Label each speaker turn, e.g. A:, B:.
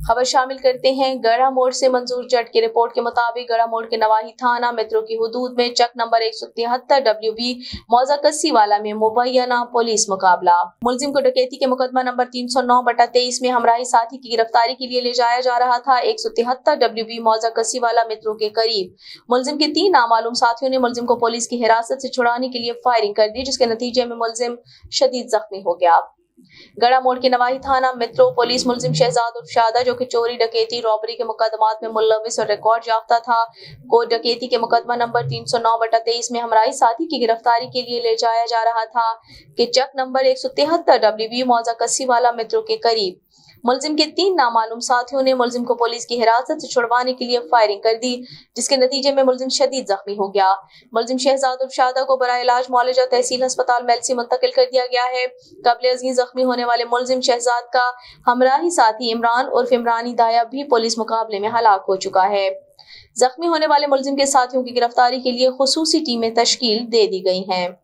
A: खबर शामिल करते हैं गड़ा मोड़ से मंजूर जट की रिपोर्ट के मुताबिक गड़ा मोड़ के नवाही थाना मेट्रो की हुदूद में चक नंबर 173 WB मौजा कस्सी वाला में मुबैना पुलिस मुकाबला। मुलजिम को डकैती के मुकदमा नंबर 309/23 में हमराही साथी की गिरफ्तारी के लिए ले जाया जा रहा था। 173 WB मौजा कस्सी वाला मेट्रो के करीब मुलजिम के 3 नामालूम साथियों ने मुलजिम को पुलिस की हिरासत से छुड़ाने के लिए फायरिंग कर दी, जिसके नतीजे में मुलजिम शदीद जख्मी हो गया। गड़ा मोड़ की नवाही थाना मेट्रो पुलिस मुलजिम शहजाद उर्फ शादा, जो कि चोरी डकैती रॉबरी के मुकदमात में मुलविस और रिकॉर्ड याफ्ता था, को डकैती के मुकदमा नंबर 309/23 में हमारी साथी की गिरफ्तारी के लिए ले जाया जा रहा था कि चक नंबर 173 WB मौजा कस्सी वाला मेट्रो के करीब मुलजिम के 3 नामालूम साथियों ने मुलजिम को पुलिस की हिरासत से छुड़वाने के लिए फायरिंग कर दी, जिसके नतीजे में मुलजिम शदीद जख्मी हो गया। मुलजिम शहजाद उर्फ शादा को बराए इलाज मुआलजा तहसील अस्पताल मेलसी मुंतकिल कर दिया गया है। कबल अज़ीज़ जख्मी होने वाले मुलजिम शहजाद का हमराही साथी इमरान उर्फ इमरानी दाया भी पुलिस मुकाबले में हलाक हो चुका है। जख्मी होने वाले मुलजिम के साथियों की गिरफ्तारी के लिए खुसूसी टीमें तश्कील दे दी गई हैं।